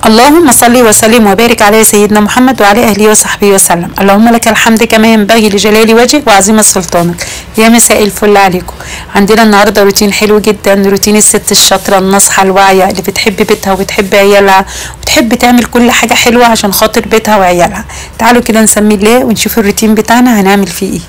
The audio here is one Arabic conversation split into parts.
اللهم صل وسلم وبارك على سيدنا محمد وعلى اهله وصحبه وسلم. اللهم لك الحمد كما ينبغي لجلال وجهك وعظيم سلطانك. يا مساء الفل عليكم. عندنا النهارده روتين حلو جدا، روتين الست الشاطره الناصحه الواعيه اللي بتحب بيتها وبتحب عيالها وبتحب تعمل كل حاجه حلوه عشان خاطر بيتها وعيالها. تعالوا كده نسمي الله ونشوف الروتين بتاعنا هنعمل فيه ايه.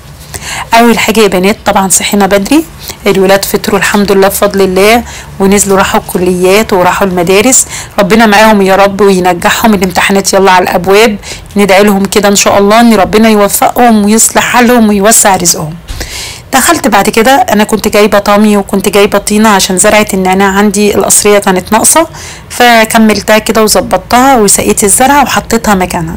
اول حاجه يا بنات طبعا صحينا بدري، الولاد فطروا الحمد لله بفضل الله ونزلوا راحوا الكليات وراحوا المدارس، ربنا معاهم يا رب وينجحهم، الامتحانات يلا على الابواب، ندعي لهم كده ان شاء الله ان ربنا يوفقهم ويصلح حالهم ويوسع رزقهم. دخلت بعد كده، انا كنت جايبه طامي وكنت جايبه طينه عشان زرعه النعناع عندي القصريه كانت ناقصه، فكملتها كده وظبطتها وسقيت الزرعه وحطيتها مكانها.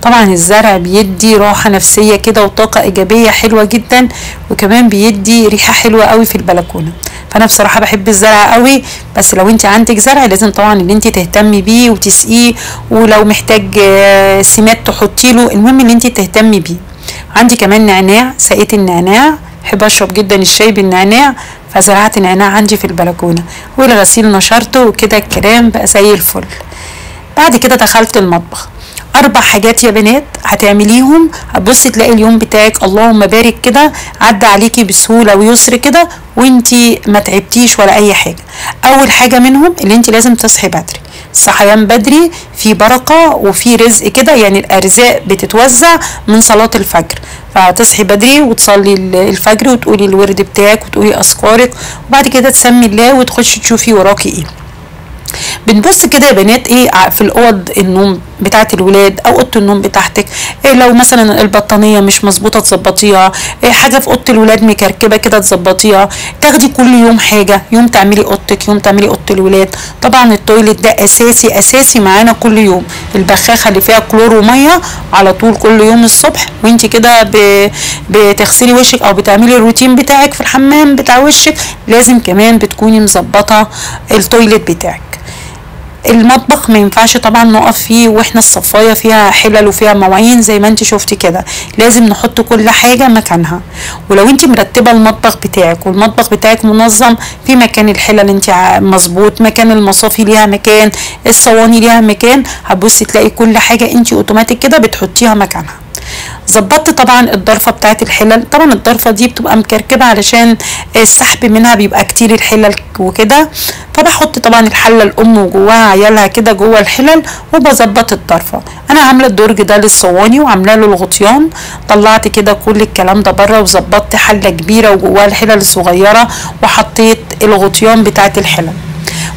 طبعا الزرع بيدي راحه نفسيه كده وطاقه ايجابيه حلوه جدا، وكمان بيدي ريحه حلوه قوي في البلكونه. فانا بصراحه بحب الزرع قوي، بس لو انت عندك زرع لازم طبعا ان انت تهتمي بيه وتسقيه، ولو محتاج سماد تحطي له، المهم ان انت تهتمي بيه. عندي كمان نعناع، سقيت النعناع، بحب اشرب جدا الشاي بالنعناع، فزرعت نعناع عندي في البلكونه، والغسيل نشرته وكده الكلام بقى زي الفل. بعد كده دخلت المطبخ. 4 حاجات يا بنات هتعمليهم هتبصي تلاقي اليوم بتاعك اللهم بارك كده عدى عليكي بسهوله ويسر كده وانتي ما تعبتيش ولا اي حاجه. اول حاجه منهم اللي انتي لازم تصحي بدري. الصحيان بدري في بركه وفي رزق كده، يعني الارزاق بتتوزع من صلاه الفجر، فتصحي بدري وتصلي الفجر وتقولي الورد بتاعك وتقولي اذكارك، وبعد كده تسمي الله وتخشي تشوفي وراكي ايه. بنبص كده يا بنات ايه في الاوض النوم بتاعت الولاد او اوضه النوم بتاعتك، إيه لو مثلا البطانيه مش مظبوطه تظبطيها، إيه حاجه في اوضه الولاد مكركبه كده تظبطيها. تاخدي كل يوم حاجه، يوم تعملي اوضتك، يوم تعملي اوضه الولاد. طبعا التويليت ده اساسي اساسي معانا كل يوم، البخاخه اللي فيها كلور وميه على طول كل يوم الصبح وانت كده بتغسلي وشك او بتعملي الروتين بتاعك في الحمام بتاع وشك، لازم كمان بتكوني مظبطه التويليت بتاعك. المطبخ ما ينفعش طبعا نقف فيه واحنا الصفايه فيها حلل وفيها مواعين زي ما انت شفتي كده، لازم نحط كل حاجه مكانها. ولو انت مرتبه المطبخ بتاعك والمطبخ بتاعك منظم، في مكان الحلل انت مظبوط، مكان المصافي ليها مكان، الصواني ليها مكان، هتبصي تلاقي كل حاجه انت اوتوماتيك كده بتحطيها مكانها. ظبطت طبعا الضرفه بتاعت الحلل، طبعا الضرفه دي بتبقى مكركبه علشان السحب منها بيبقى كتير الحلل وكده، فبحط طبعا الحله الام وجواها عيالها كده جوه الحلل وبظبط الضرفه. انا عامله الدرج ده للصواني وعامله له الغطيان، طلعت كده كل الكلام ده بره وظبطت حله كبيره وجواها الحلل الصغيره وحطيت الغطيان بتاعت الحلل.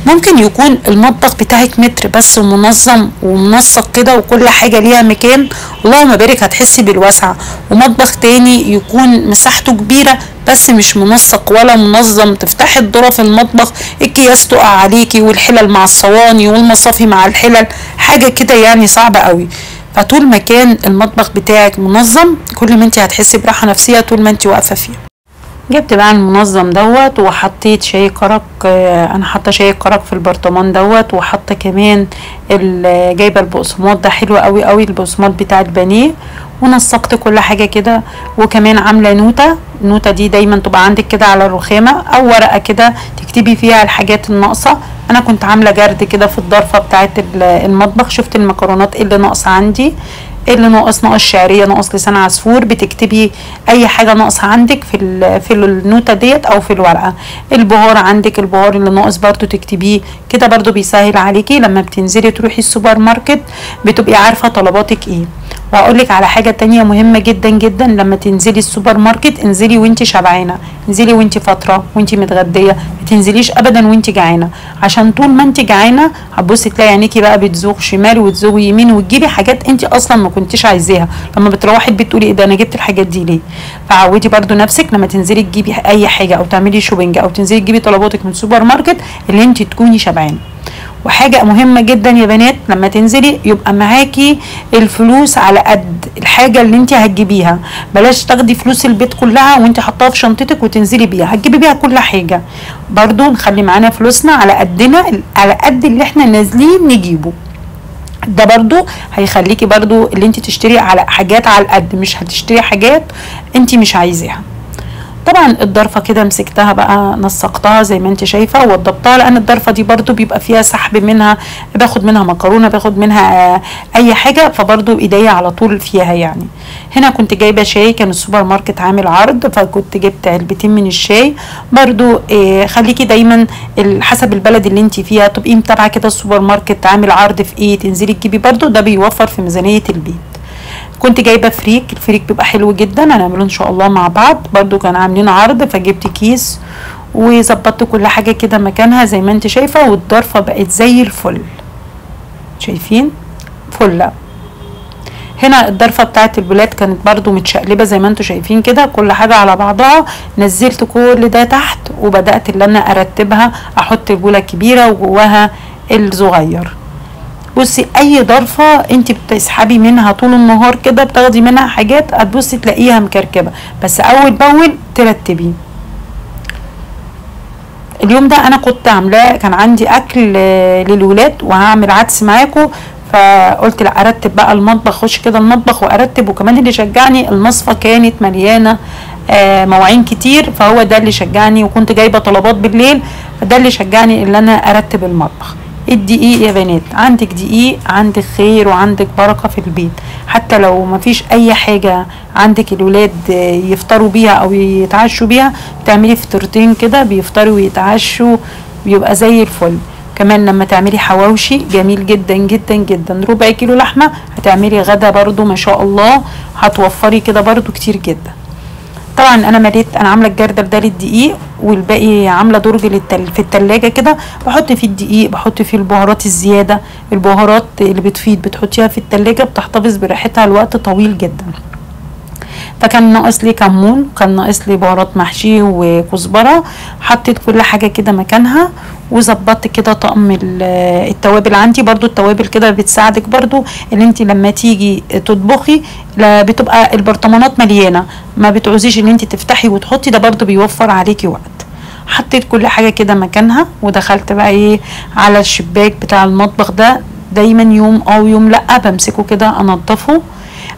ممكن يكون المطبخ بتاعك متر بس منظم ومنسق كده وكل حاجه ليها مكان، اللهم بارك هتحسي بالوسع، ومطبخ تاني يكون مساحته كبيره بس مش منسق ولا منظم، تفتحي الدرة في المطبخ الكياس تقع عليكي والحلل مع الصواني والمصافي مع الحلل، حاجه كده يعني صعبه قوي. فطول ما كان المطبخ بتاعك منظم كل ما انت هتحسي براحه نفسيه طول ما انت واقفه فيه. جبت بقى المنظم دوت وحطيت شاي كرك، انا حاطه شاي كرك في البرطمان دوت، وحاطه كمان جايبه البقسماط ده حلو قوي قوي، البقسماط بتاع البانيه، ونسقت كل حاجه كده. وكمان عامله نوته، النوته دي دايما تبقى عندك كده على الرخامه او ورقه كده تكتبي فيها الحاجات الناقصه. انا كنت عامله جرد كده في الضرفه بتاعه المطبخ، شفت المكرونات ايه اللي ناقصه عندي، ايه اللي ناقص شعريه، ناقص لسان عصفور، بتكتبي اي حاجه ناقصه عندك في النوته ديت او في الورقه. البهار عندك، البهار اللي ناقص برضو تكتبيه كده، برضو بيسهل عليكي لما بتنزلي تروحي السوبر ماركت بتبقي عارفه طلباتك ايه. وهقول لك على حاجه تانية مهمه جدا جدا، لما تنزلي السوبر ماركت انزلي وانت شبعانه، انزلي وانت فاطره وانت متغديه، ما تنزليش ابدا وانت جعانه، عشان طول ما انت جعانه هتبصي تلاقي عينيكي بقى بتزوغ شمال وتزوغ يمين وتجيبي حاجات انت اصلا ما كنتيش عايزاها، لما بتروحي البيت تقولي ايه ده انا جبت الحاجات دي ليه. فعودي برضو نفسك لما تنزلي تجيبي اي حاجه او تعملي شوبينج او تنزلي تجيبي طلباتك من السوبر ماركت اللي انت تكوني شبعانه. وحاجه مهمه جدا يا بنات، لما تنزلي يبقى معاكي الفلوس على قد الحاجه اللي انت هتجيبيها، بلاش تاخدي فلوس البيت كلها وانت حطاها في شنطتك وتنزلي بيها، هتجيبي بيها كل حاجه. برضو نخلي معانا فلوسنا على قدنا، على قد اللي احنا نازلين نجيبه، ده برضو هيخليكي برضو اللي انت تشتري على حاجات على القد، مش هتشتري حاجات انت مش عايزاها. طبعا الضرفه كده مسكتها بقى، نسقتها زي ما انت شايفه ووضبتها، لان الضرفه دي برضو بيبقى فيها سحب منها، باخد منها مكرونه، باخد منها اي حاجه، فبرضو ايديا على طول فيها يعني. هنا كنت جايبه شاي، كان السوبر ماركت عامل عرض، فكنت جبت علبتين من الشاي. برضو خليكي دايما حسب البلد اللي انت فيها تبقي متابعه كده السوبر ماركت عامل عرض في ايه، تنزلي تجيبي، برضو ده بيوفر في ميزانيه البيت. كنت جايبه فريك، الفريك بيبقى حلو جدا، هنعمله ان شاء الله مع بعض، برضو كان عاملين عرض فجبت كيس وظبطت كل حاجه كده مكانها زي ما انت شايفه، والضرفه بقت زي الفل، شايفين فله. هنا الضرفه بتاعت البلاد كانت برضو متشقلبه زي ما انتم شايفين كده، كل حاجه على بعضها. نزلت كل ده تحت وبدات اللي انا ارتبها، احط البوله الكبيره وجواها الصغير. بصي اي ضرفه انت بتسحبي منها طول النهار كده، بتاخدي منها حاجات، هتبصي تلاقيها مكركبه، بس اول باول ترتبيه. اليوم ده انا كنت عاملاه، كان عندي اكل للولاد وهعمل عدس معاكم، فقلت لا ارتب بقى المطبخ، اخش كده المطبخ وارتب. وكمان اللي شجعني المصفى كانت مليانه مواعين كتير، فهو ده اللي شجعني، وكنت جايبه طلبات بالليل، فده اللي شجعني ان انا ارتب المطبخ. الدقيق يا بنات، عندك دقيق عندك خير وعندك بركه في البيت، حتى لو ما فيش اي حاجه عندك الولاد يفطروا بيها او يتعشوا بيها، تعملي فطرتين كده بيفطروا ويتعشوا، بيبقى زي الفل. كمان لما تعملي حواوشي جميل جدا جدا جدا، ربع كيلو لحمه هتعملي غدا برضو ما شاء الله، هتوفري كده برضو كتير جدا. طبعا انا مليت، انا عامله الجردل ده للدقيق، والباقي عامله درج في التلاجة كده، بحط فيه الدقيق، بحط فيه البهارات الزياده، البهارات اللي بتفيد بتحطيها في التلاجة بتحتفظ بريحتها لوقت طويل جدا. فكان ناقص لي كمون، كان ناقص لي بهارات محشي وكزبره، حطيت كل حاجه كده مكانها، وظبطت كده طقم التوابل عندي. برضو التوابل كده بتساعدك برضو ان انت لما تيجي تطبخي بتبقى البرطمانات مليانه، ما بتعوزيش ان انت تفتحي وتحطي، ده برضو بيوفر عليكي وقت. حطيت كل حاجه كده مكانها، ودخلت بقى ايه على الشباك بتاع المطبخ ده. دايما يوم ويوم لا بمسكه كده انضفه،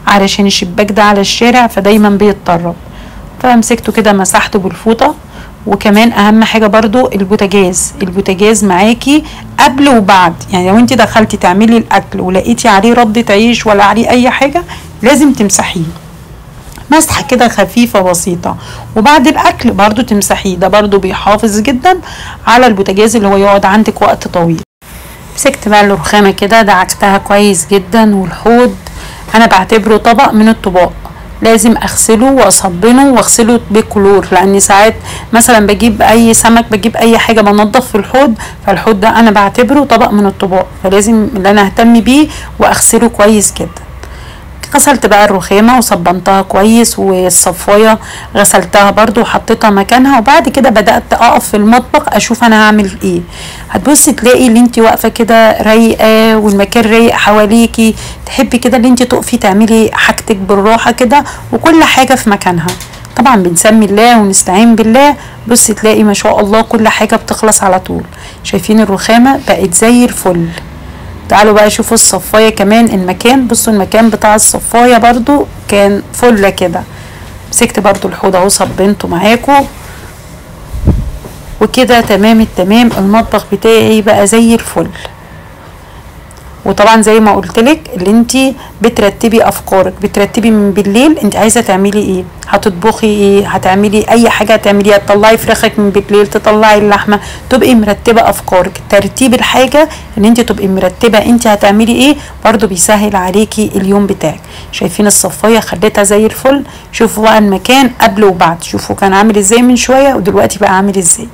علشان الشباك ده على الشارع فدايما بيتطرب، فمسكته كده مسحته بالفوطه. وكمان اهم حاجه برضو البوتاجاز معاكي قبل وبعد، يعني لو انت دخلتي تعملي الاكل ولقيتي عليه ردة عيش ولا عليه اي حاجه لازم تمسحيه مسحه كده خفيفه بسيطه، وبعد الاكل برضو تمسحيه، ده برضو بيحافظ جدا على البوتاجاز اللي هو يقعد عندك وقت طويل. مسكت بقى الرخامه كده دعكتها كويس جدا، والحوض انا بعتبره طبق من الطباق، لازم اغسله واصبنه واغسله بكلور، لان ساعات مثلا بجيب اي سمك، بجيب اي حاجه بنضف في الحوض، فالحوض ده انا بعتبره طبق من الطباق، فلازم اللي انا اهتم بيه واغسله كويس جدا. غسلت بقى الرخامه وصبنتها كويس، والصفايه غسلتها برضو وحطيتها مكانها، وبعد كده بدات اقف في المطبخ اشوف انا هعمل ايه. هتبصي تلاقي اللي انت واقفه كده رايقه والمكان رايق حواليكي، تحبي كده اللي انت تقفي تعملي حاجتك بالراحه كده وكل حاجه في مكانها. طبعا بنسمي الله ونستعين بالله، بصي تلاقي ما شاء الله كل حاجه بتخلص على طول. شايفين الرخامه بقت زي الفل. تعالوا بقى شوفوا الصفايه كمان، المكان بصوا المكان بتاع الصفايه برضو كان فله كده. مسكت برضو الحوض اهو صبنته معاكم، وكده تمام التمام. المطبخ بتاعي بقى زي الفل. وطبعا زي ما قلتلك اللي انت بترتبي افكارك، بترتبي من بالليل انت عايزه تعملي ايه، هتطبخي ايه، هتعملي اي حاجه هتعمليها، تطلعي فراخك من بالليل، تطلعي اللحمه، تبقي مرتبه افكارك. ترتيب الحاجه ان انت تبقي مرتبه انت هتعملي ايه برضو بيسهل عليكي اليوم بتاعك. شايفين الصفايه خليتها زي الفل. شوفوا بقى المكان قبل وبعد، شوفوا كان عامل ازاي من شويه ودلوقتي بقى عامل ازاي.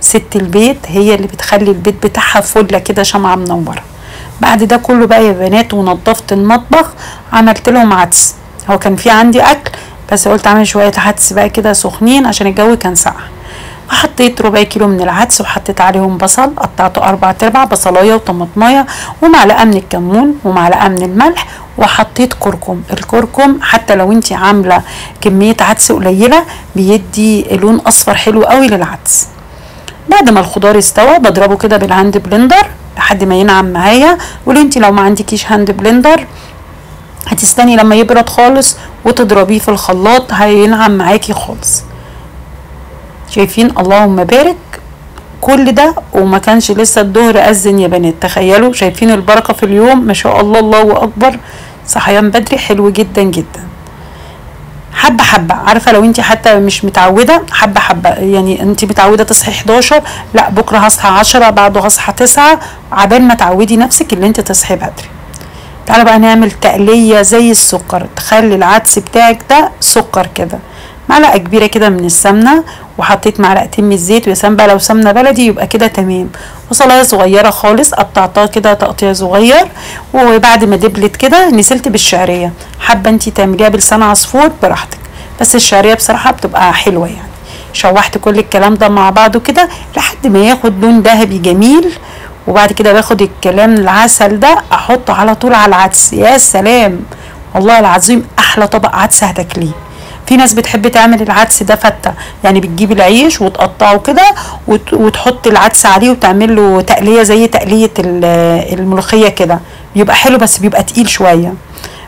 ست البيت هي اللي بتخلي البيت بتاعها فله كده شمعه منوره. بعد ده كله بقى يا بنات ونضفت المطبخ، عملت لهم عدس. هو كان في عندي اكل بس قلت اعمل شويه عدس بقى كده سخنين عشان الجو كان ساقع. فحطيت ربع كيلو من العدس وحطيت عليهم بصل، قطعته 4/4 بصلايه وطماطمايه ومعلقه من الكمون ومعلقه من الملح، وحطيت كركم. الكركم حتى لو انت عامله كميه عدس قليله بيدي لون اصفر حلو قوي للعدس. بعد ما الخضار استوى بضربه كده بالهاند بلندر لحد ما ينعم معايا. ولو انت لو ما عندكيش هاند بلندر هتستني لما يبرد خالص وتضربيه في الخلاط هينعم معاكي خالص. شايفين؟ اللهم بارك. كل ده وما كانش لسه الظهر اذن يا بنات، تخيلوا. شايفين البركه في اليوم؟ ما شاء الله، الله اكبر. صحيان بدري حلو جدا جدا. حبه حبه، عارفه لو انت حتى مش متعوده، حبه حبه. يعني انت متعوده تصحي 11، لا بكره هصحى 10، بعده هصحى 9، عبال ما تعودي نفسك اللي انت تصحي بدري. تعالى بقى نعمل تقليه زي السكر. تخلي العدس بتاعك ده سكر كده. معلقه كبيره كده من السمنه، وحطيت معلقتين من الزيت، ويا سلام بقى لو سمنه بلدي يبقى كده تمام. بصلايه صغيره خالص قطعتها كده تقطيع صغير، وبعد ما دبلت كده نزلت بالشعريه. حابه انتي تعمليها بلسان عصفور براحتك، بس الشعريه بصراحه بتبقى حلوه يعني. شوحت كل الكلام ده مع بعضه كده لحد ما ياخد لون ذهبي جميل، وبعد كده باخد الكلام العسل ده احطه على طول على العدس. يا سلام، والله العظيم احلى طبق عدس هتاكليه. في ناس بتحب تعمل العدس ده فتة، يعني بتجيب العيش وتقطعه كده وتحط العدس عليه وتعمل له تقلية زي تقلية الملوخية كده، بيبقى حلو بس بيبقى تقيل شوية.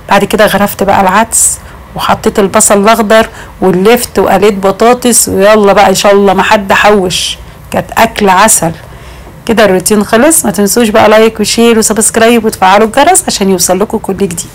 بعد كده غرفت بقى العدس وحطيت البصل الاخضر واللفت وقليت بطاطس، ويلا بقى ان شاء الله ما حد حوش. كانت اكل عسل. كده الروتين خلص. ما تنسوش بقى لايك وشير وسبسكرايب وتفعلوا الجرس عشان يوصل لكم كل جديد.